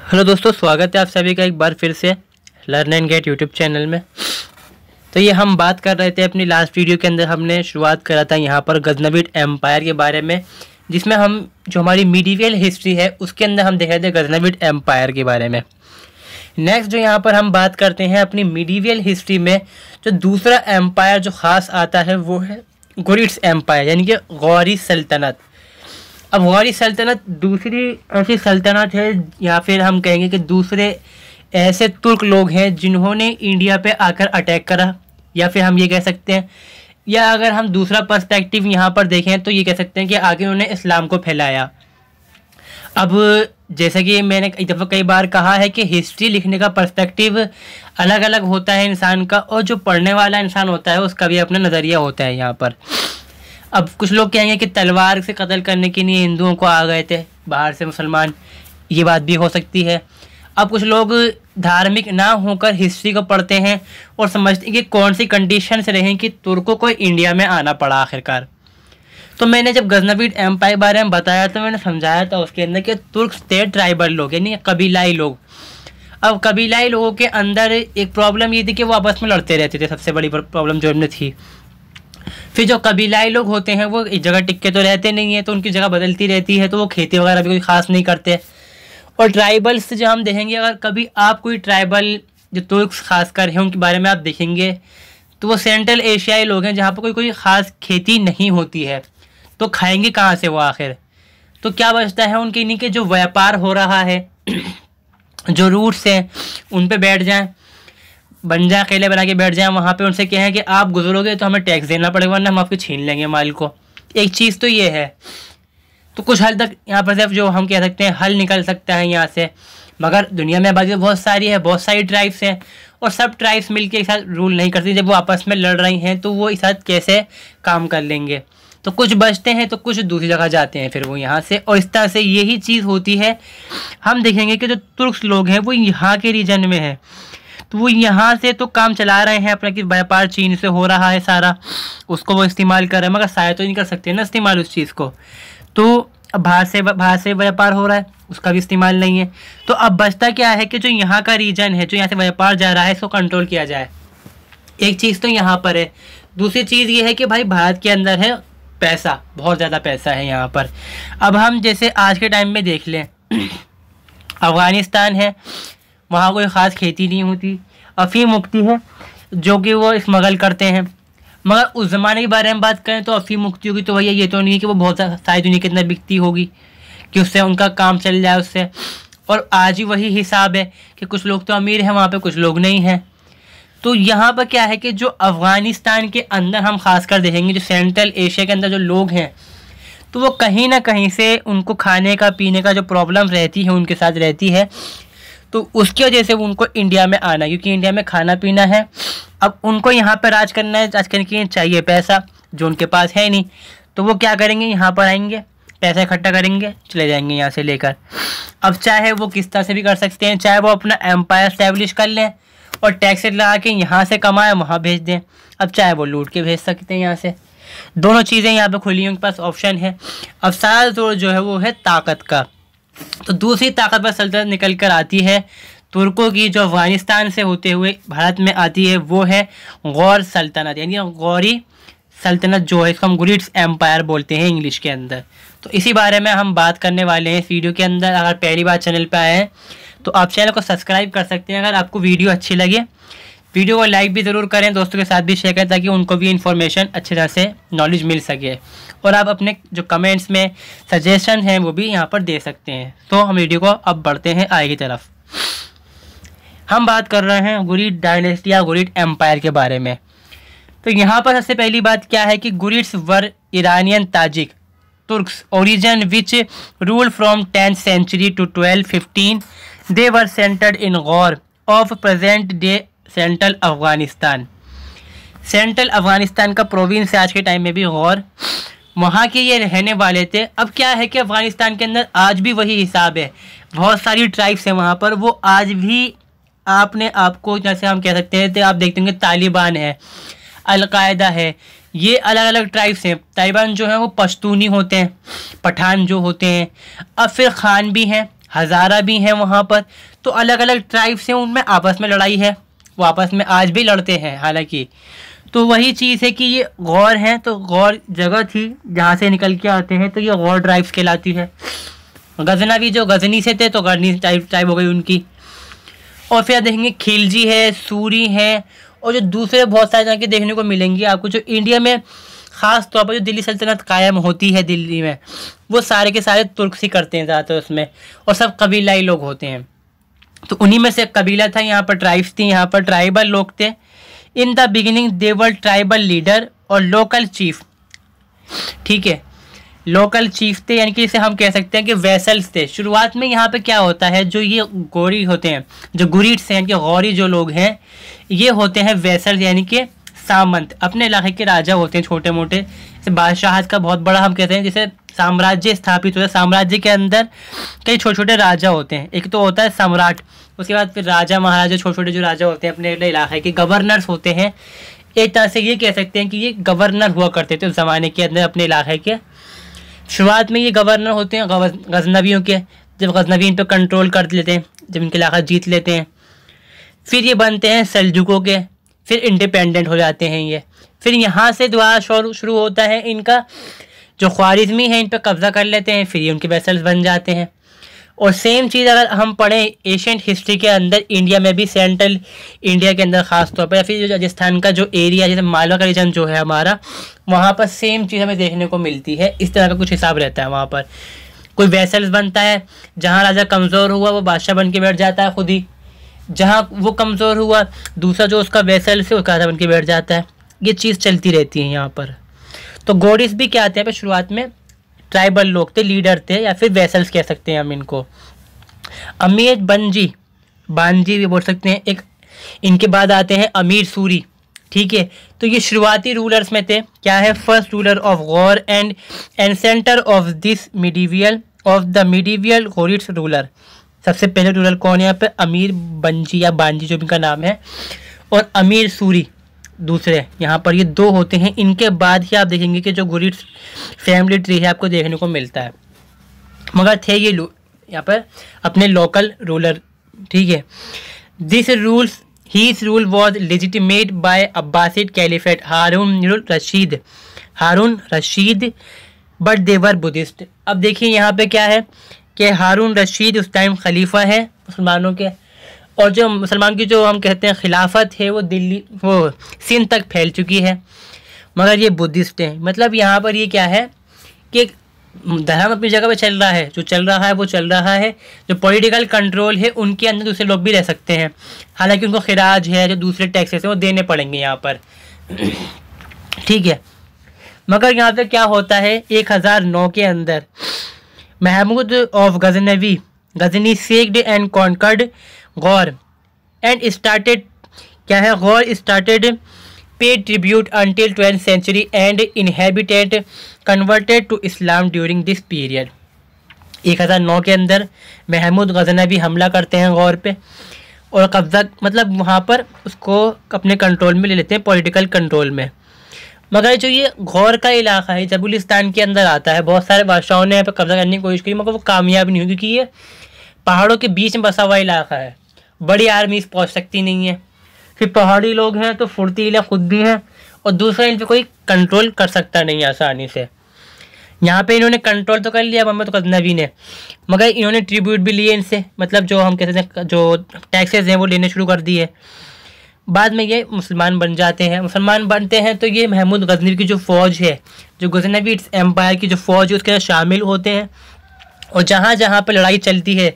Hello दोस्तों, स्वागत है आप सभी का एक बार फिर से learn and get YouTube channel में। तो ये हम बात कर रहे थे अपनी लास्ट वीडियो के अंदर, हमने शुरुआत करा था यहाँ पर गजनविद एम्पायर के बारे में, जिसमें हम जो हमारी मीडिवियल हिस्ट्री है उसके अंदर हम देख रहे थे गजनविद एम्पायर के बारे में। नेक्स्ट जो यहाँ पर हम बात करते हैं अपनी मीडिवियल हिस्ट्री में, जो दूसरा एम्पायर जो ख़ास आता है वो है घुरिड्स एम्पायर, यानी कि गौरी सल्तनत। अब गौरी सल्तनत दूसरी ऐसी सल्तनत है, या फिर हम कहेंगे कि दूसरे ऐसे तुर्क लोग हैं जिन्होंने इंडिया पे आकर अटैक करा, या फिर हम ये कह सकते हैं, या अगर हम दूसरा पर्सपेक्टिव यहाँ पर देखें तो ये कह सकते हैं कि आगे उन्होंने इस्लाम को फैलाया। अब जैसे कि मैंने कई बार कहा है कि हिस्ट्री लिखने का पर्सपेक्टिव अलग अलग होता है इंसान का, और जो पढ़ने वाला इंसान होता है उसका भी अपना नज़रिया होता है यहाँ पर। अब कुछ लोग कहेंगे कि तलवार से कत्ल करने के लिए हिंदुओं को आ गए थे बाहर से मुसलमान, ये बात भी हो सकती है। अब कुछ लोग धार्मिक ना होकर हिस्ट्री को पढ़ते हैं और समझते हैं कि कौन सी कंडीशन से रहे कि तुर्कों को इंडिया में आना पड़ा आखिरकार। तो मैंने जब गजनविद एम्पायर बारे में बताया तो मैंने समझाया था उसके अंदर कि तुर्क थे ट्राइबल लोग, यानी कबीलाई लोग। अब कबीलाई लोगों के अंदर एक प्रॉब्लम ये थी कि वो आपस में लड़ते रहते थे, सबसे बड़ी प्रॉब्लम जो इनमें थी। फिर जो कबीलाई लोग होते हैं वो एक जगह टिक के तो रहते नहीं है, तो उनकी जगह बदलती रहती है, तो वो खेती वगैरह भी कोई ख़ास नहीं करते। और ट्राइबल्स जो हम देखेंगे, अगर कभी आप कोई ट्राइबल जो तुर्क खासकर हैं उनके बारे में आप देखेंगे तो वो सेंट्रल एशियाई लोग हैं जहाँ पर कोई ख़ास खेती नहीं होती है, तो खाएंगे कहाँ से वो आखिर। तो क्या बचता है उनके, इन्हीं के जो व्यापार हो रहा है जो रूट्स हैं उन पे बैठ जाएं, बन जाए केले बना के बैठ जाएं वहाँ पे, उनसे कहें कि आप गुजरोगे तो हमें टैक्स देना पड़ेगा वरना हम आपके छीन लेंगे माल को। एक चीज़ तो ये है। तो कुछ हद तक यहाँ पर सिर्फ जो हम कह सकते हैं हल निकल सकता है यहाँ से, मगर दुनिया में आबादी बहुत सारी है, बहुत सारी ट्राइब्स हैं, और सब ट्राइब्स मिलकर एक साथ रूल नहीं करती। जब वो आपस में लड़ रही हैं तो वो एक साथ कैसे काम कर लेंगे। तो कुछ बचते हैं तो कुछ दूसरी जगह जाते हैं फिर वो यहाँ से, और इस तरह से यही चीज़ होती है। हम देखेंगे कि जो तुर्क लोग हैं वो यहाँ के रीजन में है, तो वो यहाँ से तो काम चला रहे हैं अपना, कि व्यापार चीन से हो रहा है सारा, उसको वो इस्तेमाल कर रहे हैं, मगर शायद तो नहीं कर सकते ना इस्तेमाल उस चीज़ को। तो अब बाहर से व्यापार हो रहा है, उसका भी इस्तेमाल नहीं है। तो अब बचता क्या है कि जो यहाँ का रीजन है, जो यहाँ से व्यापार जा रहा है, इसको कंट्रोल किया जाए। एक चीज़ तो यहाँ पर है। दूसरी चीज़ ये है कि भाई भारत के अंदर है पैसा, बहुत ज़्यादा पैसा है यहाँ पर। अब हम जैसे आज के टाइम में देख लें, अफ़गानिस्तान है, वहाँ कोई ख़ास खेती नहीं होती, अफ़ीम मुक्ति है जो कि वो स्मगल करते हैं। मगर उस ज़माने के बारे में बात करें तो अफ़ीम मुक्ति होगी तो भैया ये तो नहीं है कि वो बहुत सारी दुनिया के अंदर बिकती होगी कि उससे उनका काम चल जाए उससे। और आज ही वही हिसाब है कि कुछ लोग तो अमीर हैं वहाँ पे, कुछ लोग नहीं हैं। तो यहाँ पर क्या है कि जो अफ़गानिस्तान के अंदर हम ख़ासकर देखेंगे, जो सेंट्रल एशिया के अंदर जो लोग हैं, तो वो कहीं ना कहीं से उनको खाने का पीने का जो प्रॉब्लम रहती है उनके साथ रहती है, तो उसकी वजह से उनको इंडिया में आना, क्योंकि इंडिया में खाना पीना है। अब उनको यहाँ पर राज करना है, राज करने के लिए चाहिए पैसा, जो उनके पास है नहीं, तो वो क्या करेंगे, यहाँ पर आएंगे, पैसा इकट्ठा करेंगे, चले जाएंगे यहाँ से लेकर। अब चाहे वो किस तरह से भी कर सकते हैं, चाहे वो अपना एम्पायर स्टैब्लिश कर लें और टैक्स लगा के यहाँ से कमाएं वहाँ भेज दें, अब चाहे वो लूट के भेज सकते हैं यहाँ से। दोनों चीज़ें यहाँ पर खुली हैं, उनके पास ऑप्शन है। अब सारा जोर जो है वो है ताकत का। तो दूसरी ताकतवर सल्तनत निकल कर आती है तुर्कों की, जो अफगानिस्तान से होते हुए भारत में आती है, वो है गौर सल्तनत, यानी गौरी सल्तनत जो है, इसको हम घुरिड्स एम्पायर बोलते हैं इंग्लिश के अंदर। तो इसी बारे में हम बात करने वाले हैं इस वीडियो के अंदर। अगर पहली बार चैनल पर आए हैं तो आप चैनल को सब्सक्राइब कर सकते हैं। अगर आपको वीडियो अच्छी लगे, वीडियो को लाइक भी ज़रूर करें, दोस्तों के साथ भी शेयर करें, ताकि उनको भी इन्फॉर्मेशन अच्छी तरह से नॉलेज मिल सके। और आप अपने जो कमेंट्स में सजेशन हैं वो भी यहाँ पर दे सकते हैं। तो हम वीडियो को अब बढ़ते हैं आगे की तरफ। हम बात कर रहे हैं घुरिड डायनेस्टी या घुरिड एम्पायर के बारे में। तो यहाँ पर सबसे पहली बात क्या है कि Ghurids were Iranian Tajik Turks origin which rule from 10th century to 1215। They were centred in Ghor of present day central Afghanistan. Central Afghanistan का प्रोविंस है आज के टाइम में भी गौर, वहाँ के ये रहने वाले थे। अब क्या है कि अफ़गानिस्तान के अंदर आज भी वही हिसाब है, बहुत सारी ट्राइब्स हैं वहाँ पर, वो आज भी आपने आपको जैसे हम कह सकते हैं, तो आप देखते होंगे तालिबान है, अलकायदा है, ये अलग अलग ट्राइब्स हैं। तालिबान जो है वो पश्तूनी होते हैं, पठान जो होते हैं। अब फिर खान भी हैं, हज़ारा भी हैं वहाँ पर। तो अलग अलग ट्राइब्स हैं, उनमें आपस में लड़ाई है, वो आपस में आज भी लड़ते हैं हालांकि। तो वही चीज़ है कि ये गौर हैं, तो गौर जगह थी जहाँ से निकल के आते हैं, तो ये गौर ट्राइब्स कहलाती है। गजनवी जो गजनी से थे तो गजनी टाइप हो गई उनकी। और फिर देखेंगे खिलजी है, सूरी है, और जो दूसरे बहुत सारे जगह के देखने को मिलेंगे आपको। जो इंडिया में ख़ास तौर पर जो दिल्ली सल्तनत कायम होती है दिल्ली में, वो सारे के सारे तुर्क ही करते हैं ज़्यादातर उसमें, और सब कबीलाई लोग होते हैं। तो उन्हीं में से कबीला था, यहाँ पर ट्राइब्स थी, यहाँ पर ट्राइबल लोग थे। In the beginning they were tribal leader और लोकल चीफ। ठीक है, लोकल चीफ थे, यानी कि इसे हम कह सकते हैं कि वेसल्स थे। शुरुआत में यहाँ पे क्या होता है, जो ये गोरी होते हैं, जो गुरीट्स हैं, कि गौरी जो लोग हैं, ये होते हैं वेसल्स, यानी कि सामंत, अपने इलाके के राजा होते हैं छोटे मोटे। जैसे बादशाहत का बहुत बड़ा हम कहते हैं, जैसे साम्राज्य स्थापित होता है, साम्राज्य के अंदर कई छोटे छोटे राजा होते हैं। एक तो होता है सम्राट, उसके बाद फिर राजा महाराजा, छोटे छोटे जो राजा होते हैं अपने इलाके के, गवर्नर्स होते हैं। एक तरह से ये कह सकते हैं कि ये गवर्नर हुआ करते थे उस ज़माने के अंदर अपने इलाके के। शुरुआत में ये गवर्नर होते हैं गजनवियों के, जब गजनवी इन पर कंट्रोल कर लेते हैं, जब इनके इलाका जीत लेते हैं, फिर ये बनते हैं सेल्जुकों के, फिर इंडिपेंडेंट हो जाते हैं ये। फिर यहाँ से दोबारा शुरू होता है इनका, जो ख्वारिज़मी है इन पर कब्ज़ा कर लेते हैं, फिर ये उनके वेसल्स बन जाते हैं। और सेम चीज़ अगर हम पढ़ें एशियंट हिस्ट्री के अंदर, इंडिया में भी, सेंट्रल इंडिया के अंदर ख़ास तौर पर, या फिर जो राजस्थान का जो एरिया, जैसे मालवा का रीजन जो है हमारा, वहाँ पर सेम चीज़ हमें देखने को मिलती है। इस तरह का कुछ हिसाब रहता है वहाँ पर। कोई वेसल्स बनता है, जहाँ राजा कमज़ोर हुआ वो बादशाह बन के बैठ जाता है खुद ही, जहाँ वो कमज़ोर हुआ दूसरा जो उसका वेसल से उसका राजा बन के बैठ जाता है। ये चीज़ चलती रहती है यहाँ पर। तो गोडिस भी क्या आते हैं, शुरुआत में ट्राइबल लोग थे, लीडर थे, या फिर वेसल्स कह सकते हैं हम इनको। अमीर बांजी भी बोल सकते हैं एक। इनके बाद आते हैं अमीर सूरी। ठीक है, तो ये शुरुआती रूलर्स में थे। क्या है, first ruler of Ghor and centre of this medieval Ghorids ruler. सबसे पहले रूलर कौन है यहाँ पे, अमीर बंजी या बांजी जो इनका नाम है, और अमीर सूरी दूसरे। यहाँ पर ये दो होते हैं। इनके बाद ही आप देखेंगे कि जो गुरिट्स फैमिली ट्री है आपको देखने को मिलता है, मगर थे ये यहाँ पर अपने लोकल रूलर। ठीक है, this rules his rule was legitimate by Abbasid caliphate Harun Rashid but they were Buddhist. अब देखिए यहाँ पे क्या है कि हारून रशीद उस टाइम खलीफा है मुसलमानों के, और जो मुसलमान की जो हम कहते हैं खिलाफत है वो सिंध तक फैल चुकी है, मगर ये बुद्धिस्ट हैं। मतलब यहाँ पर ये क्या है कि धर्म अपनी जगह पे चल रहा है, जो चल रहा है वो चल रहा है। जो पॉलिटिकल कंट्रोल है उनके अंदर दूसरे लोग भी रह सकते हैं, हालांकि उनको खिराज है, जो दूसरे टैक्सेस हैं वो देने पड़ेंगे यहाँ पर। ठीक है, मगर यहाँ पे क्या होता है, 1009 के अंदर Mahmud of Ghazni sacked and conquered Ghor and started, क्या है, Ghor started pay tribute until 12th century and inhabited converted to Islam during this period. 1009 के अंदर महमूद गजनवी हमला करते हैं गौर पे, और कब्जा मतलब वहाँ पर उसको अपने कंट्रोल में ले लेते हैं, पॉलिटिकल कंट्रोल में। मगर जो ये गौर का इलाका है जबुलिस्तान के अंदर आता है, बहुत सारे बादशाहों ने यहाँ पर कब्जा करने की कोशिश की, मगर वो कामयाब नहीं हुई, क्योंकि ये पहाड़ों के बीच में बसा हुआ इलाका है, बड़ी आर्मीज पहुँच सकती नहीं है। फिर पहाड़ी लोग हैं तो फुर्तीला खुद भी हैं, और दूसरा इन पर कोई कंट्रोल कर सकता नहीं आसानी से। यहाँ पे इन्होंने कंट्रोल तो कर लिया मोहम्मद गजनवी ने, मगर इन्होंने ट्रिब्यूट भी लिए इनसे, मतलब जो हम कहते हैं जो टैक्सेस हैं वो लेने शुरू कर दिए। बाद में ये मुसलमान बन जाते हैं। मुसलमान बनते हैं तो ये महमूद गजनवी की जो फ़ौज है, जो गजनवी एम्पायर की जो फ़ौज है उसके अंदर शामिल होते हैं, और जहाँ जहाँ पर लड़ाई चलती है,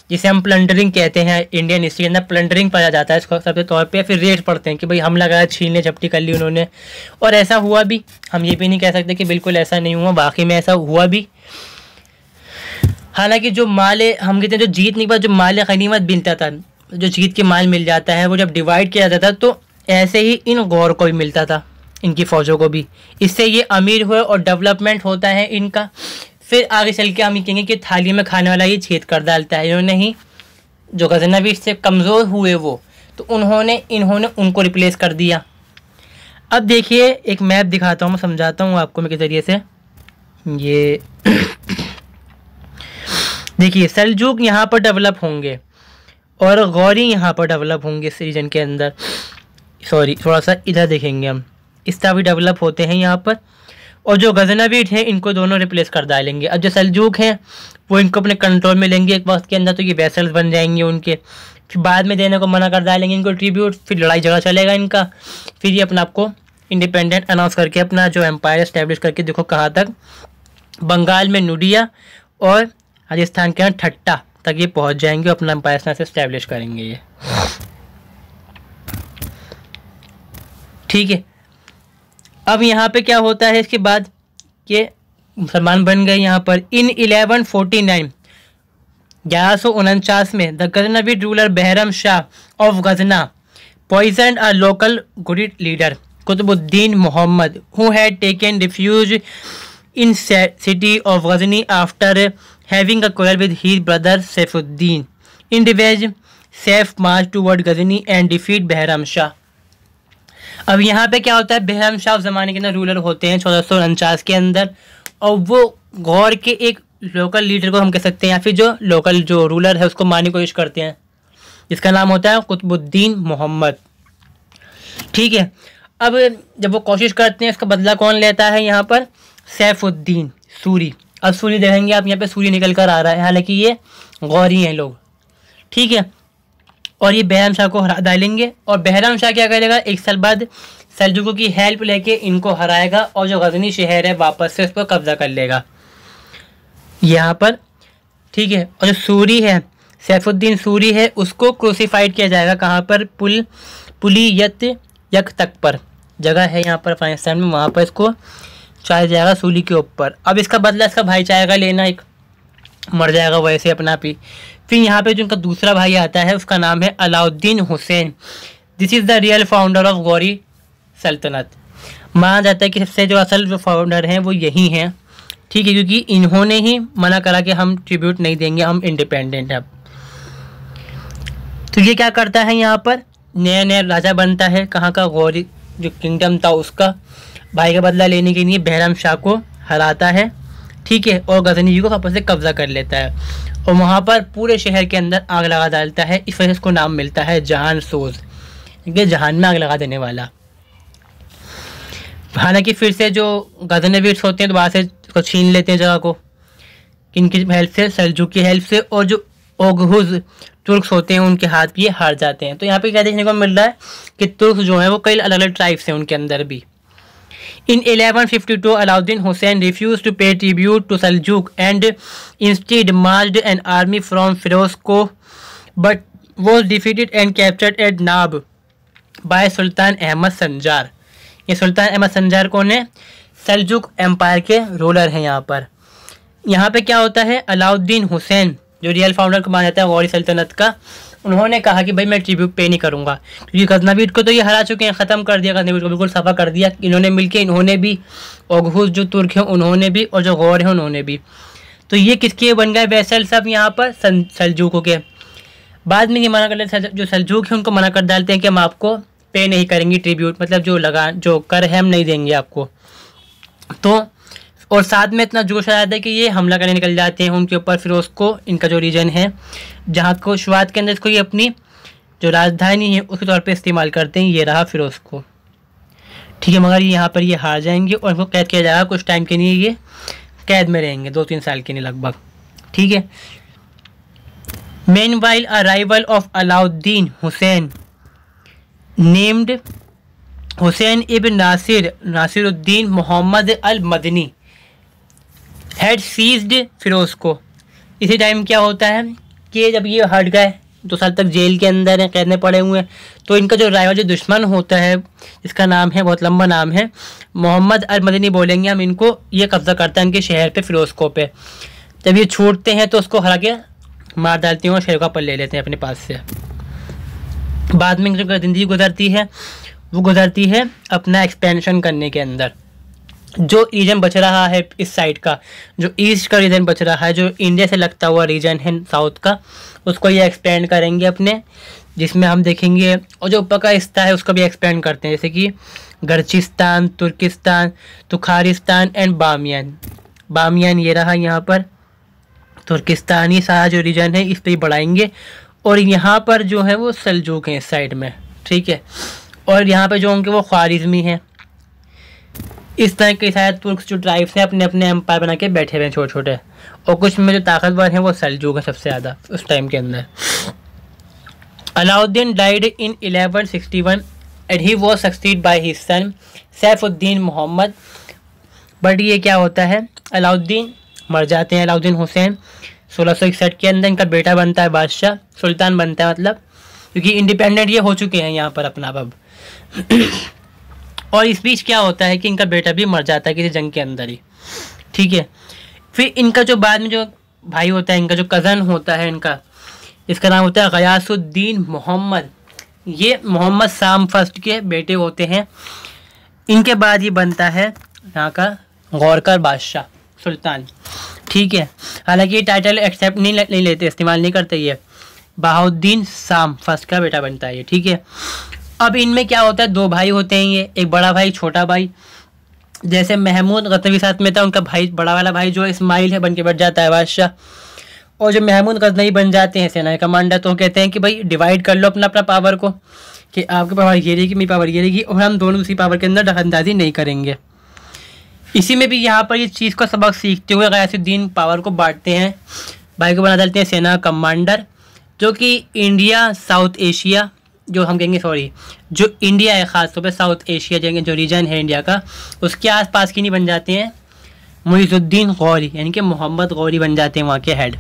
जिसे हम प्लंडरिंग कहते हैं, इंडियन हिस्ट्री के अंदर प्लंडरिंग पाया जाता है इसको सबसे तौर पे, फिर रेड पड़ते हैं कि भाई हमला करा, छीनने झपटी कर ली उन्होंने। और ऐसा हुआ भी, हम ये भी नहीं कह सकते कि बिल्कुल ऐसा नहीं हुआ, बाकी में ऐसा हुआ भी। हालांकि जो माल हम कहते हैं जो जीतने के बाद जो माल गनीमत मिलता था, जो जीत के माल मिल जाता है, वो जब डिवाइड किया जाता था तो ऐसे ही इन गौर को भी मिलता था, इनकी फ़ौजों को भी। इससे ये अमीर हुए और डेवलपमेंट होता है इनका। फिर आगे चल के हम ये कहेंगे कि थाली में खाने वाला ये छेद कर डालता है। इन्होंने ही जो गजनवी से कमज़ोर हुए वो, तो इन्होंने उनको रिप्लेस कर दिया। अब देखिए एक मैप दिखाता हूँ, मैं समझाता हूँ आपको मैं किस तरीके से। ये देखिए सल्जूक यहाँ पर डेवलप होंगे और गौरी यहाँ पर डेवलप होंगे इस रीजन के अंदर। सॉरी, थोड़ा सा इधर देखेंगे हम, इस तरह भी डेवलप होते हैं यहाँ पर। और जो गजनवीद हैं इनको दोनों रिप्लेस कर डालेंगे। अब जो सल्जूक हैं वो इनको अपने कंट्रोल में लेंगे एक वक्त के अंदर, तो ये वेसल्स बन जाएंगे उनके, फिर बाद में देने को मना कर डालेंगे इनको ट्रिब्यूट, फिर लड़ाई झगड़ा चलेगा इनका, फिर ये अपना आपको इंडिपेंडेंट अनाउंस करके अपना जो एम्पायर इस्टेब्लिश करके, देखो कहाँ तक, बंगाल में नूडिया और राजस्थान के यहाँ ठट्टा तक ये पहुँच जाएंगे, अपना एम्पायर से इस्टेब्लिश करेंगे ये। ठीक है, अब यहाँ पे क्या होता है इसके बाद कि मुसलमान बन गए यहाँ पर। इन 1149 1149 में the Ghaznavid ruler Bahram Shah of Ghazna poison a local Ghurid leader Qutbuddin Muhammad who had taken refuge in city of Ghazni after having a quarrel with his brother Saifuddin. In revenge Saif march toward Ghazni and defeat Bahram Shah. अब यहाँ पे क्या होता है, बहरम शाह उस ज़माने के अंदर रूलर होते हैं 1449 के अंदर, और वो गौर के एक लोकल लीडर को हम कह सकते हैं, या फिर जो लोकल जो रूलर है उसको मारने की कोशिश करते हैं, जिसका नाम होता है कुतुबुद्दीन मोहम्मद। ठीक है, अब जब वो कोशिश करते हैं इसका बदला कौन लेता है यहाँ पर, सैफुद्दीन सूरी। अब सूरी देखेंगे आप यहाँ पे सूरी निकल कर आ रहा है, हालांकि ये गौरी हैं लोग। ठीक है, और ये बहरम शाह को हरा डालेंगे, और बहरम शाह क्या करेगा, एक साल बाद सल्जूकों की हेल्प लेके इनको हराएगा और जो गजनी शहर है वापस से उस पर कब्जा कर लेगा यहाँ पर। ठीक है, और जो सूरी है सैफुद्दीन सूरी है उसको क्रूसीफाइड किया जाएगा कहाँ पर, पुलियत यक तक पर जगह है यहाँ पर अफगानिस्तान में, वहाँ पर इसको चाया जाएगा सूली के ऊपर। अब इसका बदला इसका भाई चाहेगा लेना, एक मर जाएगा वैसे अपना भी। फिर यहाँ पे जो उनका दूसरा भाई आता है उसका नाम है Alauddin Hussain. This is the real founder of Gauri सल्तनत। माना जाता है कि सबसे जो असल जो फाउंडर हैं वो यही हैं। ठीक है, क्योंकि इन्होंने ही मना करा कि हम ट्रिब्यूट नहीं देंगे, हम इंडिपेंडेंट हैं। तो ये क्या करता है यहाँ पर, नया नया राजा बनता है, कहाँ का, गौरी जो किंगडम था उसका। भाई का बदला लेने के लिए बहरम शाह को हराता है। ठीक है, और गजनी जी को वापस से कब्जा कर लेता है और वहाँ पर पूरे शहर के अंदर आग लगा डालता है। इस वजह से इसको नाम मिलता है जहान सोज, क्योंकि जहान में आग लगा देने वाला। हालांकि फिर से जो गजनवीद होते हैं तो वहाँ से उसको छीन लेते हैं जगह को, किनकी हेल्प से, सल्जूक की हेल्प से। और जो ओघुज़ तुर्क्स होते हैं उनके हाथ भी ये हार जाते हैं। तो यहाँ पे क्या देखने को मिल रहा है कि तुर्क जो है वो कई अलग अलग ट्राइब्स हैं उनके अंदर भी। In 1152, Alauddin Hussain refused to pay tribute to Seljuk and instead marched an army from Firozko, but was defeated and captured at Nab by Sultan Ahmad Sanjar। ये सुल्तान अहमद संजार कौन है, सेल्जुक एम्पायर के रूलर हैं यहाँ पर। यहाँ पे क्या होता है, अलाउद्दीन हुसैन जो रियल फाउंडर को माना जाता है गौरी सल्तनत का, उन्होंने कहा कि भाई मैं ट्रिब्यूट पे नहीं करूँगा, क्योंकि गजनवीद को तो ये हरा चुके हैं, ख़त्म कर दिया गजनवीद को, बिल्कुल सफ़ा कर दिया। इन्होंने मिलके इन्होंने भी, ओघुज़ जो तुर्क हैं उन्होंने भी, और जो गौर हैं उन्होंने भी। तो ये किसके बन गए वैसल सब यहाँ पर, सल्जूकों के। बाद में ये मना कर लेते, जो सल्जूक हैं उनको मना कर डालते हैं कि हम आपको पे नहीं करेंगे ट्रिब्यूट, मतलब जो कर है हम नहीं देंगे आपको। तो और साथ में इतना जोश आ जाता है कि ये हमला करने निकल जाते हैं उनके ऊपर। फिर उसको, इनका जो रीजन है जहाँ को शुरुआत के अंदर इसको ये अपनी जो राजधानी है उसके तौर पे इस्तेमाल करते हैं, ये रहा फिर उसको। ठीक है, मगर यहाँ पर ये हार जाएंगे और इनको कैद किया जाएगा कुछ टाइम के लिए, ये कैद में रहेंगे 2-3 साल के लिए लगभग। ठीक है, meanwhile a rival of Alauddin Hussain named Hussain ibn Nasiruddin Muhammad al Madani had seized Firozkoh. इसी टाइम क्या होता है कि जब ये हट गए 2 साल तक जेल के अंदर हैं, कैद में पड़े हुए हैं, तो इनका जो राइवल जो दुश्मन होता है, इसका नाम है, बहुत लंबा नाम है, मोहम्मद अल मदनी बोलेंगे हम इनको, ये कब्जा करता है इनके शहर पे, फिरोज़को पे। जब ये छूटते हैं तो उसको हरा के मार डालते हैं और शहर का पल ले लेते हैं अपने पास से। बाद में जो ज़िंदगी गुजरती है वो गुजरती है अपना एक्सपेंशन करने के अंदर। जो रीजन बच रहा है इस साइड का, जो ईस्ट का रीजन बच रहा है, जो इंडिया से लगता हुआ रीजन है साउथ का, उसको ये एक्सपेंड करेंगे अपने, जिसमें हम देखेंगे। और जो ऊपर का हिस्सा है उसको भी एक्सपेंड करते हैं, जैसे कि गर्चिस्तान, तुर्किस्तान, तुखारिस्तान एंड बामियान। बामियान ये रहा यहाँ पर, तुर्किस्तानी सारा जो रीजन है इस पर ही बढ़ाएंगे। और यहाँ पर जो है वो सल्जूक हैं इस साइड में, ठीक है। और यहाँ पे जो होंगे वो ख्वारिज़मी हैं। इस तरह के शायद तुर्क जो ट्राइब्स हैं अपने अपने एम्पायर बना के बैठे हुए हैं छोटे छोटे, और कुछ में जो ताकतवर हैं वो सल्जूक हैं सबसे ज़्यादा उस टाइम के अंदर। Alauddin died in 1161 and he was succeed by his son Saifuddin Mohammad. But ये क्या होता है, अलाउद्दीन मर जाते हैं। अलाउद्दीन हुसैन 1661 के अंदर इनका बेटा बनता है बादशाह, सुल्तान बनता है मतलब, क्योंकि इंडिपेंडेंट ये हो चुके हैं यहाँ पर अपना अब। और इस बीच क्या होता है कि इनका बेटा भी मर जाता है किसी जंग के अंदर ही, ठीक है। फिर इनका जो बाद में जो भाई होता है, इनका जो कज़न होता है इनका, इसका नाम होता है गयासुद्दीन मोहम्मद। ये मोहम्मद शाम फर्स्ट के बेटे होते हैं। इनके बाद ये बनता है यहाँ का गौरकर बादशाह सुल्तान, ठीक है। हालांकि ये टाइटल एक्सेप्ट नहीं लेते, इस्तेमाल नहीं करते। ये बहाउद्दीन शाम फर्स्ट का बेटा बनता है ये, ठीक है। अब इनमें क्या होता है, दो भाई होते हैं ये, एक बड़ा भाई छोटा भाई। जैसे महमूद गजनवी साथ में था, उनका भाई बड़ा वाला भाई जो इस्माइल है बन के बैठ जाता है बादशाह। और जो महमूद गजनवी बन जाते हैं सेना कमांडर, तो कहते हैं कि भाई डिवाइड कर लो अपना अपना पावर को, कि आपकी पावर ये रहेगी मेरी पावर ये रहेगी, और हम दोनों उसी पावर के अंदर दखलंदाजी नहीं करेंगे। इसी में भी यहाँ पर इस चीज़ को सबक सीखते हुए गयासुद्दीन पावर को बांटते हैं, भाई को बना डालते हैं सेना कमांडर, जो कि इंडिया साउथ एशिया जो हम कहेंगे जो इंडिया है ख़ासतौर पे साउथ एशिया जो रीजन है इंडिया का, उसके आसपास की नहीं बन जाते हैं मुइज़ुद्दीन गौरी, यानी कि मोहम्मद गौरी बन जाते हैं वहाँ के हेड,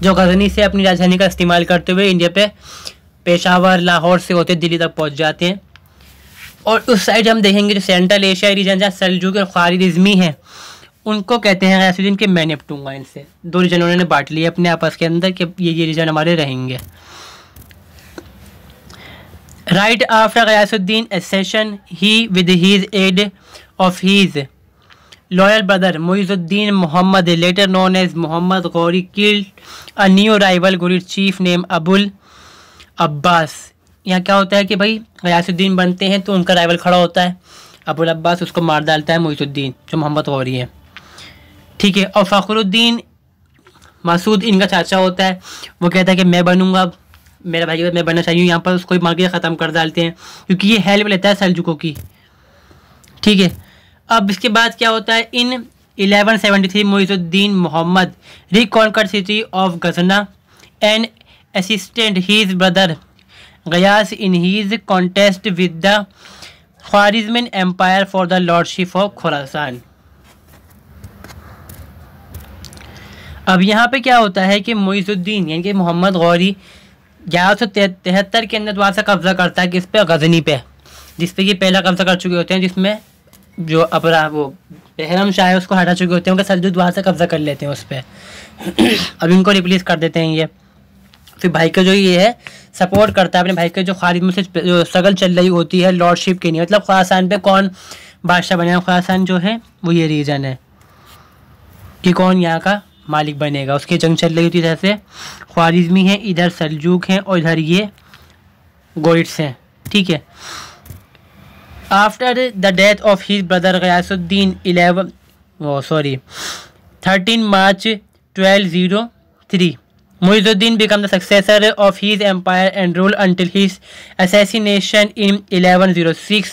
जो गजनी से अपनी राजधानी का इस्तेमाल करते हुए इंडिया पे पेशावर लाहौर से होते दिल्ली तक पहुँच जाते हैं। और उस साइड हम देखेंगे जो सेंट्रल एशिया रीजन जहाँ सल्जूक और ख्वारिज़मी हैं, उनको कहते हैं गयासुद्दीन के मैं निपटूंगा इनसे। दो रीजन उन्होंने बांट लिए अपने आपस के अंदर कि ये रीजन हमारे रहेंगे। Right after Ghiyasuddin accession he with his aid of his loyal brother Muizuddin Muhammad later known as Muhammad Ghori killed a new rival गुरिर चीफ नेम अबुल अब्बास। यहाँ क्या होता है कि भाई गयासुद्दीन बनते हैं तो उनका राइवल खड़ा होता है अबुल अब्बास, उसको मार डालता है मुइज़ुद्दीन जो मोहम्मद गौरी है, ठीक है। और फ़खरुद्दीन मसूद इनका चाचा होता है, वो कहता है कि मैं बनूंगा, मेरा भाई मैं बनना चाहिए, यहाँ पर उसको मार के ख़त्म कर डालते हैं क्योंकि ये हेल्प लेता है सल्जुकों की, ठीक है। अब इसके बाद क्या होता है, in 1173 Muizuddin Muhammad reconquered city of Ghazna and assistant his brother Ghiyas in his contest with the Khwarazmian empire for the lordship of Khurasan. अब यहाँ पे क्या होता है कि मुइज़ुद्दीन यानी कि मोहम्मद गौरी 1173 के अंदर दोबारा से कब्जा करता है किस पे, गजनी पे, जिस पे ये पहला कब्जा कर चुके होते हैं, जिसमें जो अपना वो बहरम शाह है उसको हटा चुके होते हैं, उनका सल्जूक दोबारा से कब्जा कर लेते हैं उस पर। अब इनको रिप्लेस कर देते हैं ये। फिर भाई का जो ये है सपोर्ट करता है अपने भाई के, जो खारिज में से जो स्ट्रगल चल रही होती है लॉर्डशिप के लिए, मतलब खुरासान पे कौन बादशाह बनेगा, खुरासान जो है वो ये रीजन है कि कौन यहाँ का मालिक बनेगा, उसकी जंग चल रही होती है। जैसे ख्वारिज़मी हैं, इधर सल्जूक हैं और इधर ये गोइट्स हैं, ठीक है। After the death of his brother Ghiyasuddin 13 March 1203 Muizzuddin became the successor of his empire and ruled until his assassination in 1106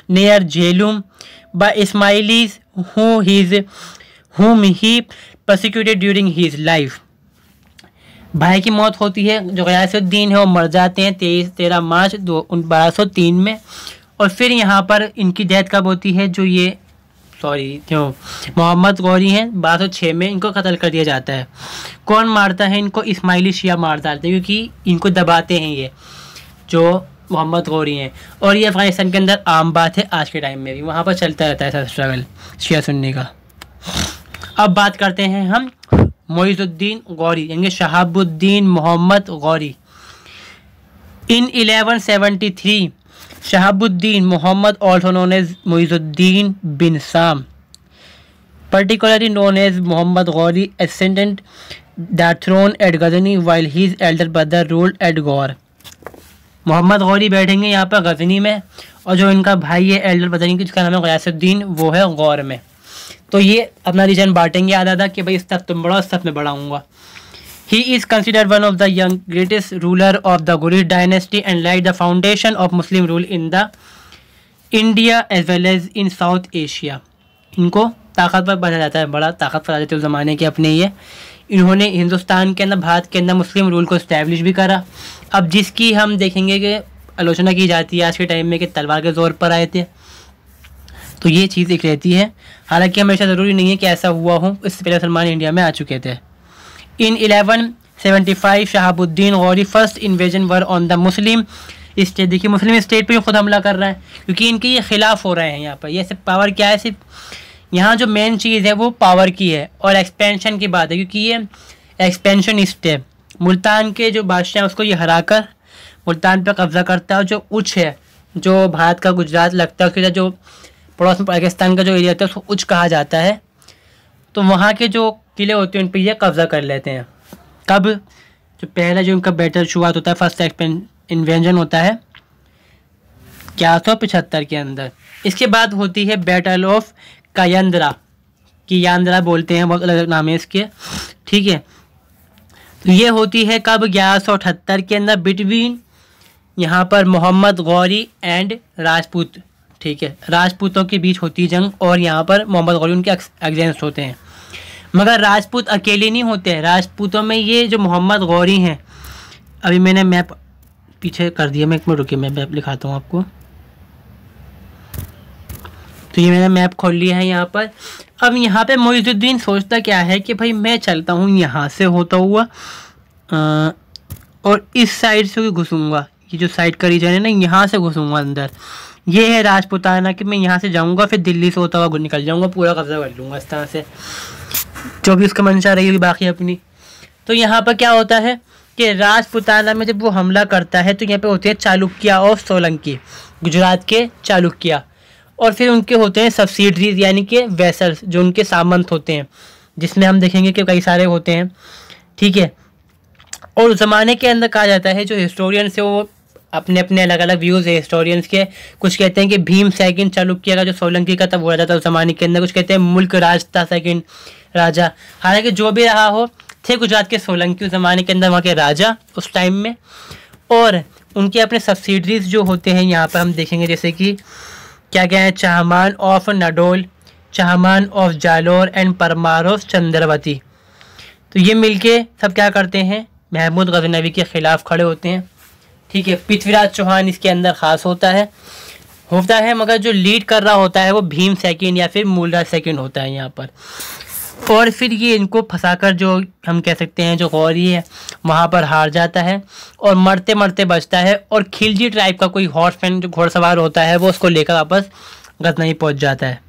near Jhelum by Ismailis, whom he persecuted during his life. भाई की मौत होती है, जो गयासुद्दीन है वो मर जाते हैं 13 मार्च 1203 में। और फिर यहाँ पर इनकी डेथ कब होती है, जो मोहम्मद गौरी हैं 1206 में इनको कत्ल कर दिया जाता है। कौन मारता है इनको, इस्माइली शिया मार डालते हैं, क्योंकि इनको दबाते हैं ये जो मोहम्मद गौरी हैं। और ये अफगानिस्तान के अंदर आम बात है, आज के टाइम में भी वहाँ पर चलता रहता है ऐसा स्ट्रगल शिया सुन्नी का। अब बात करते हैं हम मुइज़ुद्दीन गौरी यानी शहाबुद्दीन मोहम्मद गौरी। इन 1173 Shahabuddin Muhammad, also known as Muizzuddin bin Sam, particularly known as Muhammad Ghauri, ascended the throne at Ghazni while his elder brother ruled at Ghor. Mohammad Ghori बैठेंगे यहाँ पर गजनी में, और जो इनका भाई है एल्डर ब्रदर जिसका नाम है गयासुद्दीन, वो है गौर में। तो ये अपना रीजन बांटेंगे आधा आधा कि भाई इस तरफ तुम बढ़ाओ, इस तरफ मैं बढ़ाऊँगा। He is considered one of the greatest ruler of the Ghuriid dynasty and laid the foundation of Muslim rule in the India as well as in South Asia। इनको ताकतवर बना जाता है, बड़ा ताकतवर आ जाते हैं उस ज़माने के अपने ये। इन्होंने हिंदुस्तान के अंदर, भारत के अंदर मुस्लिम रूल को इस्टेब्लिश भी करा। अब जिसकी हम देखेंगे कि आलोचना की जाती है आज के टाइम में कि तलवार के ज़ोर पर आए थे, तो ये चीज़ एक रहती है। हालांकि हमेशा ज़रूरी नहीं है कि ऐसा हुआ हो, इससे पहले मुसलमान इंडिया में आ चुके थे। In 1175 Shahabuddin Gauri first invasion were on the Muslim state. देखिए मुस्लिम स्टेट पे खुद हमला कर रहा है क्योंकि इनके ये खिलाफ हो रहे हैं यहाँ पर। ये सिर्फ पावर क्या है, सिर्फ यहाँ जो मेन चीज़ है वो पावर की है और एक्सपेंशन की बात है, क्योंकि ये एक्सपेंशनिस्ट है। मुल्तान के जो बादशाह हैं उसको ये हराकर मुल्तान पर कब्जा करता है, और जो उच्च है, जो भारत का गुजरात लगता है, उसके साथ जो पड़ोस में पाकिस्तान का जो एरिया होता है उसको उच्च कहा जाता है। तो वहाँ के जो किले होते हैं उन पर ये कब्ज़ा कर लेते हैं। कब? जो पहला जो उनका बैटल शुरुआत होता है, फर्स्ट इन्वेंजन होता है 1175 के अंदर। इसके बाद होती है बैटल ऑफ कायंद्रा, कि यांद्रा बोलते हैं, बहुत अलग नाम है इसके, ठीक है। तो ये होती है कब? 1178 के अंदर, बिटवीन यहाँ पर मोहम्मद गौरी एंड राजपूत, ठीक है। राजपूतों के बीच होती है जंग और यहाँ पर मोहम्मद गौरी उनके अगेंस्ट होते हैं। मगर राजपूत अकेले नहीं होते हैं, राजपूतों में ये जो मोहम्मद गौरी हैं, अभी मैंने मैप पीछे कर दिया, मैं एक मिनट रुकिए, मैं मैप लिखाता हूँ आपको। तो ये मैंने मैप खोल लिया है यहाँ पर। अब यहाँ पे मोइजुद्दीन सोचता क्या है कि भाई मैं चलता हूँ यहाँ से होता हुआ और इस साइड से घुसूँगा, ये जो साइड का रीजन है ना, यहाँ से घुसूँगा अंदर। ये है राजपूताना कि मैं यहाँ से जाऊँगा, फिर दिल्ली से होता हुआ निकल जाऊँगा, पूरा कब्जा कर लूँगा इस तरह से, जो भी उसका मंशा रहेगी बाकी अपनी। तो यहाँ पर क्या होता है कि राजपूताना में जब वो हमला करता है तो यहाँ पे होते हैं चालुक्य और सोलंकी, गुजरात के चालुक्य, और फिर उनके होते हैं सब्सिडरीज यानी कि वेसल्स, जो उनके सामंत होते हैं, जिसमें हम देखेंगे कि कई सारे होते हैं, ठीक है। और उस ज़माने के अंदर कहा जाता है, जो हिस्टोरियंस है वो अपने अपने अलग अलग व्यूज़ है हिस्टोरियंस के। कुछ कहते हैं कि भीम सेकंड चालुक्य का जो सोलंकी का था वो राजा था उस ज़माने के अंदर, कुछ कहते हैं मुल्क राज था सेकंड राजा। हालांकि जो भी रहा हो, थे गुजरात के सोलंकी उस ज़माने के अंदर वहाँ के राजा उस टाइम में। और उनके अपने सब्सिडरीज जो होते हैं यहाँ पर हम देखेंगे, जैसे कि क्या क्या है, Chahamana of Nadol, Chahamana of Jalor and Paramara of Chandravati. तो ये मिलके सब क्या करते हैं, महमूद गजनवी के ख़िलाफ़ खड़े होते हैं, ठीक है। पृथ्वीराज चौहान इसके अंदर ख़ास होता है, मगर जो लीड कर रहा होता है वो भीम सेकंड या फिर मूलराज सेकंड होता है यहाँ पर। और फिर ये इनको फंसाकर जो हम कह सकते हैं जो गौरी है वहाँ पर हार जाता है और मरते मरते बचता है, और खिलजी ट्राइब का कोई हॉर्समैन जो घोड़सवार होता है वो उसको लेकर वापस गजनवी पहुँच जाता है,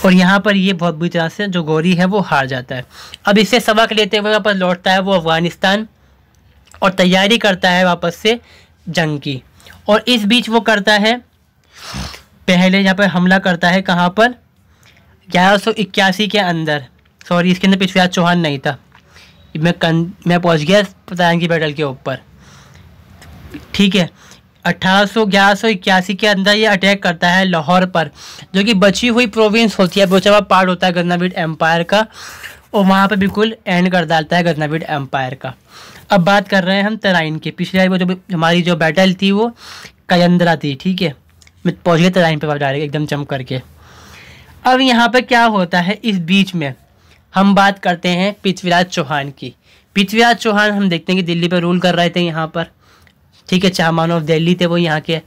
और यहाँ पर ये बहुत बुरी तरह से जो गौरी है वो हार जाता है। अब इससे सबक लेते हुए वापस लौटता है वो अफ़गानिस्तान और तैयारी करता है वापस से जंग की। और इस बीच वो करता है, पहले यहाँ पर हमला करता है कहाँ पर, 1181 के अंदर, सॉरी इसके अंदर पृथ्वीराज चौहान नहीं था, मैं पहुँच गया पतान की बैटल के ऊपर, ठीक है। 1181 के अंदर ये अटैक करता है लाहौर पर, जो कि बची हुई प्रोविंस होती है, बचा हुआ पार्ट होता है गजनवीड एम्पायर का, और वहाँ पर बिल्कुल एंड कर डालता है गजनवीड एम्पायर का। अब बात कर रहे हैं हम तराइन की। पिछले वो जो हमारी जो बैटल थी वो कायंद्रा थी, ठीक है। मैं पहुँच गया तराइन पर डायरेक्ट एकदम चमक करके। अब यहाँ पर क्या होता है, इस बीच में हम बात करते हैं पृथ्वीराज चौहान की। पृथ्वीराज चौहान हम देखते हैं कि दिल्ली पर रूल कर रहे थे यहाँ पर, ठीक है। चाहमान ऑफ दिल्ली थे वो यहाँ के,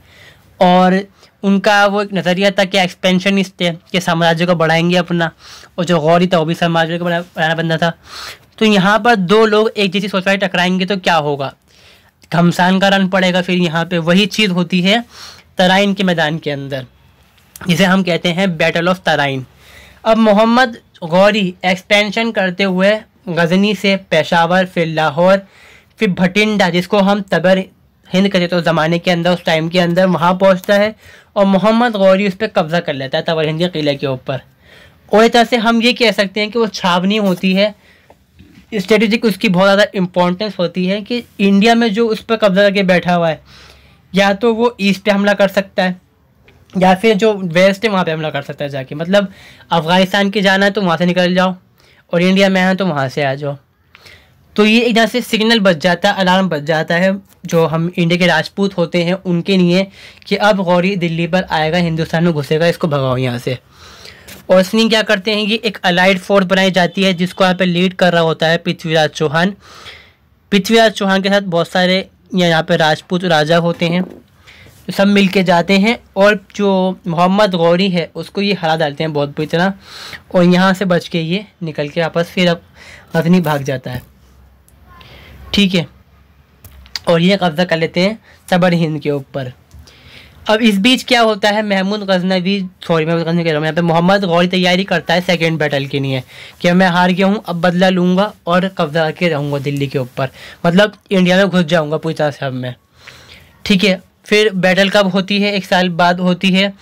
और उनका वो एक नज़रिया था कि एक्सपेंशनिस्ट थे कि साम्राज्य को बढ़ाएंगे अपना, और जो गौरी था वो भी साम्राज्य को बढ़ाना बंदा था। तो यहाँ पर दो लोग एक जैसी सोच टकराएंगे तो क्या होगा, घमसान का रन पड़ेगा। फिर यहाँ पे वही चीज़ होती है तराइन के मैदान के अंदर, जिसे हम कहते हैं बैटल ऑफ तराइन। अब मोहम्मद गौरी एक्सपेंशन करते हुए गजनी से पेशावर, फिर लाहौर, फिर भटिंडा, जिसको हम तबर हिंद कहते तो ज़माने के अंदर उस टाइम के अंदर वहाँ पहुँचता है, और मोहम्मद गौरी उस पर कब्ज़ा कर लेता है तबर हिंद के किले के ऊपर। और इस तरह से हम ये कह सकते हैं कि वो छावनी होती है, स्ट्रेटेजिक उसकी बहुत ज़्यादा इम्पोर्टेंस होती है कि इंडिया में जो उस पर कब्जा करके बैठा हुआ है, या तो वो ईस्ट पे हमला कर सकता है, या फिर जो वेस्ट है वहाँ पे हमला कर सकता है जाके, मतलब अफ़गानिस्तान के जाना है तो वहाँ से निकल जाओ, और इंडिया में है तो वहाँ से आ जाओ। तो ये एक तरह से सिग्नल बज जाता है, अलार्म बज जाता है जो हम इंडिया के राजपूत होते हैं उनके लिए कि अब गौरी दिल्ली पर आएगा, हिंदुस्तान में घुसेगा, इसको भगाओ यहाँ से। और इसलिए क्या करते हैं, ये एक अलाइड फोर्स बनाई जाती है जिसको यहाँ पे लीड कर रहा होता है पृथ्वीराज चौहान। पृथ्वीराज चौहान के साथ बहुत सारे यहाँ पे राजपूत राजा होते हैं, सब मिल के जाते हैं और जो मोहम्मद गौरी है उसको ये हरा डालते हैं बहुत बुरी तरह, और यहाँ से बच के ये निकल के वापस फिर अब गजनी भाग जाता है। ठीक है, और ये कब्ज़ा कर लेते हैं सबर हिंद के ऊपर। अब इस बीच क्या होता है, महमूद गजनवी, सॉरी मैं गजनवी कह रहा हूँ, यहाँ पे मोहम्मद गौरी तैयारी करता है सेकेंड बैटल के लिए कि मैं हार गया हूँ, अब बदला लूँगा और कब्जा करके रहूँगा दिल्ली के ऊपर, मतलब इंडिया में घुस जाऊँगा पूरी तरह से अब मैं। ठीक है, फिर बैटल कब होती है, 1 साल बाद होती है,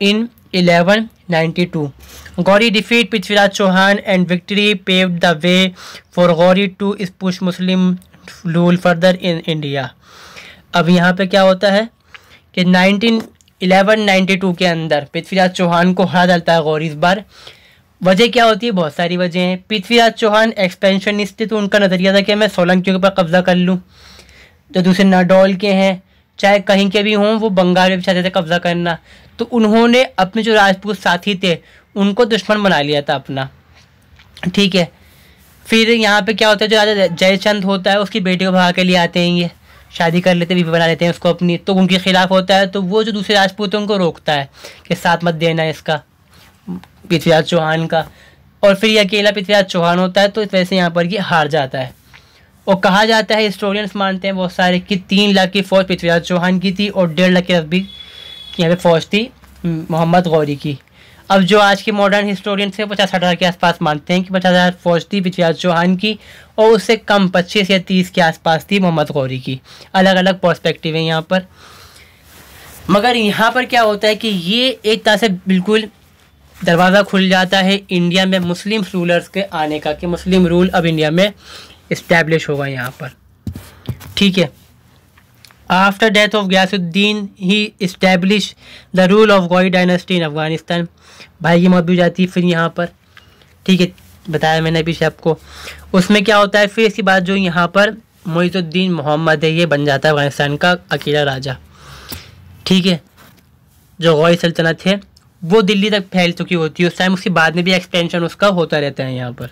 in 1192। Ghori defeat Prithviraj Chauhan and victory paved the way for Ghori to push Muslim rule further in India. अब यहाँ पे क्या होता है कि 1192 के अंदर पृथ्वीराज चौहान को हरा डालता है गौरी इस बार। वजह क्या होती है, बहुत सारी वजह हैं। पृथ्वीराज चौहान एक्सपेंशनिस्ट थे, तो उनका नज़रिया था कि मैं सोलंकी के ऊपर कब्जा कर लूँ। जो दूसरे नाडौल के हैं, चाहे कहीं के भी हों, वो बंगाल में भी चाहते थे कब्जा करना, तो उन्होंने अपने जो राजपूत साथी थे उनको दुश्मन बना लिया था अपना। ठीक है, फिर यहाँ पे क्या होता है, जो राजा जयचंद होता है उसकी बेटी को भगा के लिए आते हैं, ये शादी कर लेते, बीवी बना लेते हैं उसको अपनी, तो उनके खिलाफ होता है। तो वो जो दूसरे राजपूत हैं उनको रोकता है कि साथ मत देना इसका, पृथ्वीराज चौहान का, और फिर ये अकेला पृथ्वीराज चौहान होता है, तो इस वजह से यहाँ पर ये हार जाता है। और कहा जाता है, हिस्टोरियंस मानते हैं बहुत सारे, कि 3 लाख की फ़ौज पृथ्वीराज चौहान की थी और 1.5 लाख की भी यहाँ पे फ़ौज थी मोहम्मद गौरी की। अब जो आज के मॉडर्न हिस्टोरियंस हैं 50-60 हज़ार के आसपास मानते हैं कि 50,000 फ़ौज थी पृथ्वीराज चौहान की, और उससे कम 25 या 30 के आसपास थी मोहम्मद गौरी की। अलग अलग पर्सपेक्टिव है यहाँ पर। मगर यहाँ पर क्या होता है कि ये एक तरह से बिल्कुल दरवाज़ा खुल जाता है इंडिया में मुस्लिम रूलर्स के आने का, कि मुस्लिम रूल अब इंडिया में इस्टेब्लिश होगा यहाँ पर। ठीक है, after death of Ghiyasuddin he establish the rule of Ghori dynasty in Afghanistan. भाई की मौत भी हो जाती है फिर यहाँ पर। ठीक है, बताया मैंने पीछे आपको। उसमें क्या होता है, फिर इसके बाद जो यहाँ पर मोइजुद्दीन मोहम्मद है, ये बन जाता है अफगानिस्तान का अकेला राजा। ठीक है, जो गौरी सल्तनत है वो दिल्ली तक फैल चुकी होती है उस टाइम, उसके बाद में भी एक्सपेंशन उसका होता रहता है यहाँ पर।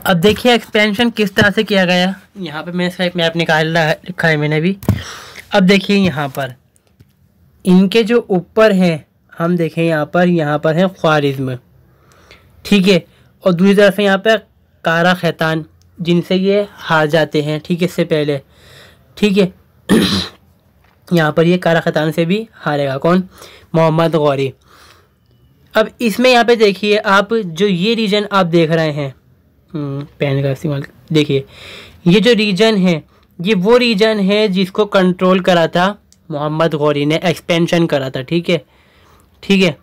अब देखिए एक्सपेंशन किस तरह से किया गया, यहाँ पे मैंने इसका एक मैप लिखा है मैंने भी। अब देखिए यहाँ पर इनके जो ऊपर हैं, हम देखें यहाँ पर है ख्वारिज़्म। ठीक है, और दूसरी तरफ यहाँ पर कारा खैतान, जिनसे ये हार जाते हैं। ठीक है, इससे पहले। ठीक है यहाँ पर ये कारा खैतान से भी हारेगा कौन, मोहम्मद गौरी। अब इसमें यहाँ पे देखिए आप, जो ये रीजन आप देख रहे हैं, पेन का इस्तेमाल, देखिए ये जो रीजन है ये वो रीजन है जिसको कंट्रोल करा था मोहम्मद गौरी ने, एक्सपेंशन करा था। ठीक है, ठीक है,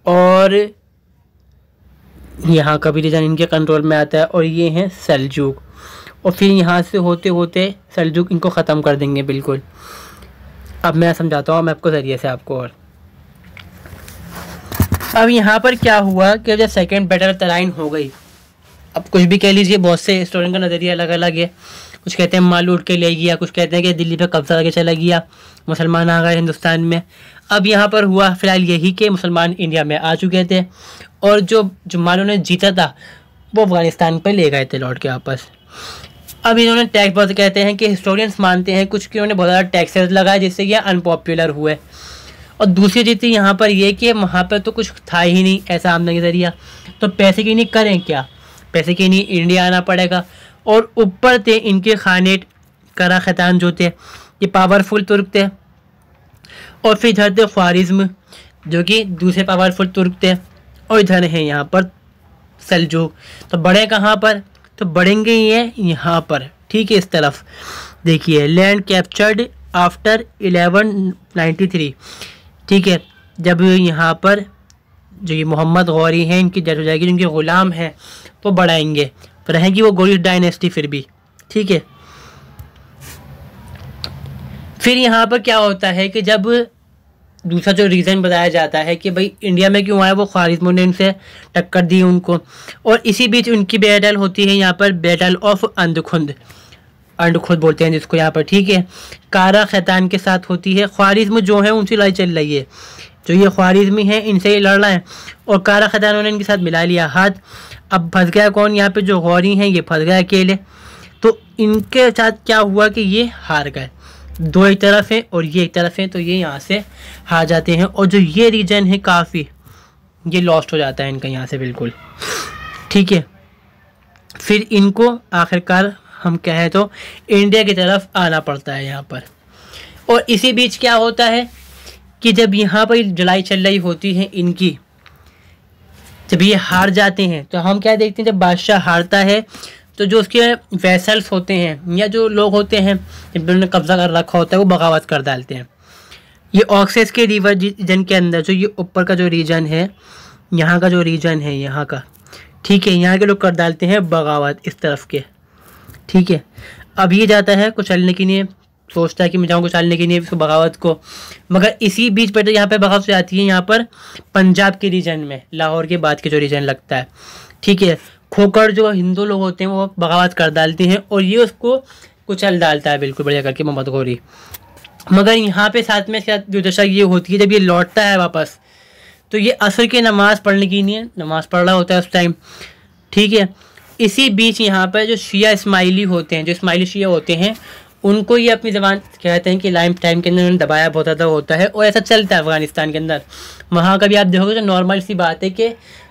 और यहाँ का भी रीजन इनके कंट्रोल में आता है, और ये हैं सल्जूक, और फिर यहाँ से होते होते सल्जूक इनको ख़त्म कर देंगे बिल्कुल। अब मैं समझाता हूँ मैप को ज़रिए से आपको। और अब यहाँ पर क्या हुआ कि जब सेकेंड बैटल तराइन हो गई, अब कुछ भी कह लीजिए, बहुत से हिस्टोरियन का नज़रिया अलग अलग है। कुछ कहते हैं माल उठ के ले गया, कुछ कहते हैं कि दिल्ली पे कब्जा करके चला गया, मुसलमान आ गए हिंदुस्तान में। अब यहाँ पर हुआ फ़िलहाल यही कि मुसलमान इंडिया में आ चुके थे, और जो माल उन्होंने जीता था वो अफ़गानिस्तान पर ले गए थे लौट के वापस। अब इन्होंने टैक्स बहुत कहते हैं कि हिस्टोरियंस मानते हैं कुछ कि उन्होंने बहुत ज़्यादा टैक्सेस लगाए, जिससे ये अनपॉपुलर हुए। और दूसरी चीज़ थी यहाँ पर ये कि वहाँ पर तो कुछ था ही नहीं ऐसा आमदनी का जरिया, तो पैसे की नहीं करें क्या, पैसे के लिए इंडिया आना पड़ेगा। और ऊपर थे इनके खानेट करा खैतान जो थे, ये पावरफुल तुर्क थे, और फिर इधर थे ख्वारिज़्म जो कि दूसरे पावरफुल तुर्क थे, और इधर हैं यहाँ पर सल्जूक। तो बढ़े कहाँ पर, तो बढ़ेंगे ये यहाँ पर। ठीक है, इस तरफ देखिए लैंड कैप्चर्ड आफ्टर 1193। ठीक है, जब यहाँ पर जो ये मोहम्मद गौरी हैं इनकी डेथ हो जाएगी, जिनके ग़ुलाम हैं तो बढ़ाएंगे, तो रहेगी वो गौरी डायनेस्टी फिर भी। ठीक है, फिर यहाँ पर क्या होता है कि जब दूसरा जो रीज़न बताया जाता है कि भाई इंडिया में क्यों आया, वो ख्वारिज़मियों ने इनसे टक्कर दी उनको, और इसी बीच उनकी बैटल होती है यहाँ पर, बैटल ऑफ अंधखुंद, अंधखुंद बोलते हैं जिसको यहाँ पर, ठीक है, कारा खैतान के साथ होती है। ख्वारिज़्म जो है उनसे लड़ाई चल रही है, जो ये ख्वारिज़मी हैं इनसे ही लड़ रहा है, और कारा खैतान ने इनके साथ मिला लिया हाथ। अब फंस गया कौन यहाँ पे, जो गौरी हैं ये फंस गए अकेले। तो इनके साथ क्या हुआ कि ये हार गए, दो एक तरफ हैं और ये एक तरफ हैं, तो ये यहाँ से हार जाते हैं, और जो ये रीजन है काफ़ी ये लॉस्ट हो जाता है इनका यहाँ से बिल्कुल, ठीक है। फिर इनको आखिरकार हम कहें तो इंडिया की तरफ आना पड़ता है यहाँ पर। और इसी बीच क्या होता है कि जब यहाँ पर लड़ाई चल रही होती है इनकी, जब ये हार जाते हैं तो हम क्या देखते हैं, जब बादशाह हारता है तो जो उसके वेसल्स होते हैं या जो लोग होते हैं जिन्होंने कब्जा कर रखा होता है वो बगावत कर डालते हैं। ये ऑक्सेस के रिवर रीजन के अंदर जो ये ऊपर का जो रीजन है, यहाँ का जो रीजन है यहाँ का, ठीक है, यहाँ के लोग कर डालते हैं बगावत इस तरफ के, ठीक है। अब ये जाता है कुचलने के लिए, सोचता है कि मैं जाऊँ कुचलने के लिए इसको बगावत को, मगर इसी बीच पर यहाँ पे बगावत जाती है यहाँ पर पंजाब के रीजन में, लाहौर के बाद के जो रीजन लगता है, ठीक है। खोकर जो हिंदू लोग होते हैं वो बगावत कर डालते हैं और ये उसको कुचल डालता है बिल्कुल बढ़िया करके मोहम्मद गौरी। मगर यहाँ पे साथ में क्या दुर्दशा ये होती है, जब ये लौटता है वापस तो ये असर की नमाज़ पढ़ने की नहीं है, नमाज़ पढ़ रहा होता है उस टाइम, ठीक है। इसी बीच यहाँ पर जो शिया इस्माइली होते हैं, जो इस्माइली शिया होते हैं, उनको ये अपनी ज़बान कहते हैं कि लाइफ टाइम के अंदर उन्होंने दबाया बहुत ज़्यादा होता है, और ऐसा चलता है अफ़गानिस्तान के अंदर। वहाँ का भी आप देखोगे तो नॉर्मल सी बात है कि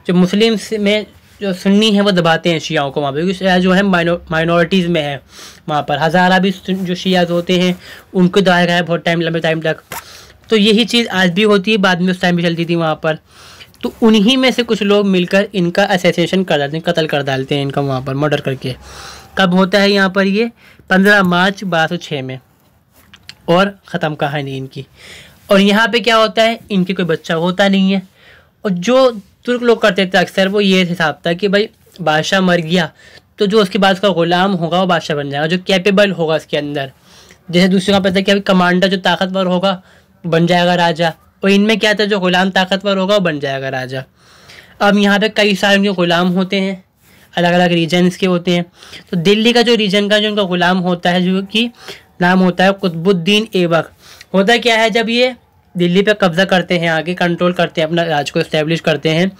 जो मुस्लिम में जो सुन्नी है वो दबाते हैं शियाओं को वहाँ पे, क्योंकि शिया जो है माइनॉरिटीज़ में है वहाँ पर। हज़ारा भी जो शियाज होते हैं उनको दबाया गया है बहुत टाइम, लंबे टाइम तक। तो यही चीज़ आज भी होती है, बाद में उस टाइम भी चलती थी वहाँ पर। तो उन्हीं में से कुछ लोग मिलकर इनका असैसिनेशन कर डालते हैं, कत्ल कर डालते हैं इनका वहाँ पर मर्डर करके। कब होता है यहाँ पर, ये 15 मार्च 1206 में, और ख़त्म कहानी इनकी। और यहाँ पे क्या होता है, इनके कोई बच्चा होता नहीं है, और जो तुर्क लोग करते थे अक्सर वो ये हिसाब था कि भाई बादशाह मर गया तो जो उसके बाद उसका ग़ुलाम होगा वो बादशाह बन जाएगा, जो कैपेबल होगा उसके अंदर। जैसे दूसरे का पता है कि कमांडर जो ताकतवर होगा बन जाएगा राजा, और इनमें क्या था, जो ग़ुलाम ताकतवर होगा वो बन जाएगा राजा। अब यहाँ पे कई सारे उनके ग़ुलाम होते हैं, अलग अलग रीजन्स के होते हैं। तो दिल्ली का जो रीजन का जो उनका ग़ुलाम होता है, जो कि नाम होता है कुतुबुद्दीन ऐबक। होता क्या है, जब ये दिल्ली पे कब्ज़ा करते हैं, आगे कंट्रोल करते हैं, अपना राज को इस्टेब्लिश करते हैं,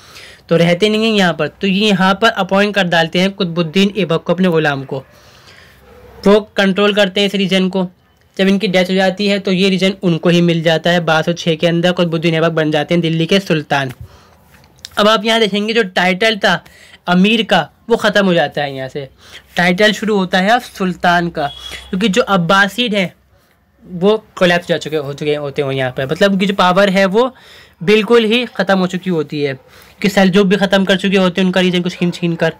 तो रहते नहीं हैं यहाँ पर, तो ये यहाँ पर अपॉइंट कर डालते हैं कुतुबुद्दीन ऐबक को, अपने ग़ुलाम को। वो कंट्रोल करते हैं इस रीजन को। जब इनकी डेथ हो जाती है तो ये रीजन उनको ही मिल जाता है। 1206 के अंदर कुतुबुद्दीन ऐबक बन जाते हैं दिल्ली के सुल्तान। अब आप यहाँ देखेंगे जो टाइटल था अमीर का वो ख़त्म हो जाता है, यहाँ से टाइटल शुरू होता है अब सुल्तान का, क्योंकि जो अब्बासीड हैं वो कोलैप्स जा चुके होते हैं यहाँ पर। मतलब उनकी जो पावर है वो बिल्कुल ही ख़त्म हो चुकी होती है, कि सेल्जुक भी ख़त्म कर चुके होते हैं उनका रीजन को छीन कर,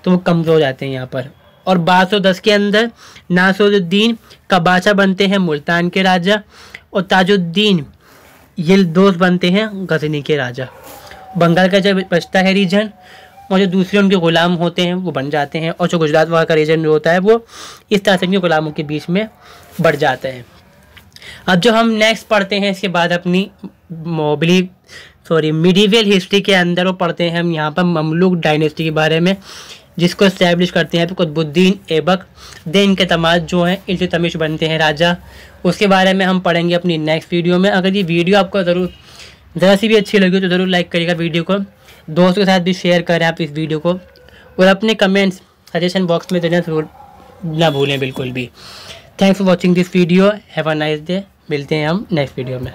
तो वो कमज़ोर हो जाते हैं यहाँ पर। और 1210 के अंदर नासिरुद्दीन का बादशाह बनते हैं मुल्तान के राजा, और ताजुद्दीन यिल्दोज़ बनते हैं गजनी के राजा। बंगाल का जब बचता है रीजन, और जो दूसरे उनके ग़ुलाम होते हैं वो बन जाते हैं, और जो गुजरात वहाँ का रीजन जो होता है वो इस तरह से उनके ग़ुलामों के बीच में बढ़ जाता है। अब जो हम नेक्स्ट पढ़ते हैं इसके बाद अपनी मिडीवल हिस्ट्री के अंदर वो पढ़ते हैं हम यहाँ पर ममलूक डायनेस्टी के बारे में, जिसको इस्टेब्लिश करते हैं कुतुबुद्दीन ऐबक। देन इनके तमाद जो हैं इल्तुतमिश बनते हैं राजा। उसके बारे में हम पढ़ेंगे अपनी नेक्स्ट वीडियो में। अगर ये वीडियो आपको ज़रा सी भी अच्छी लगी तो ज़रूर लाइक करिएगा वीडियो को, दोस्तों के साथ भी शेयर करें आप इस वीडियो को, और अपने कमेंट्स सजेशन बॉक्स में देना ज़रूर ना भूलें बिल्कुल भी। Thanks for watching this video, have a nice day. मिलते हैं हम नेक्स्ट वीडियो में।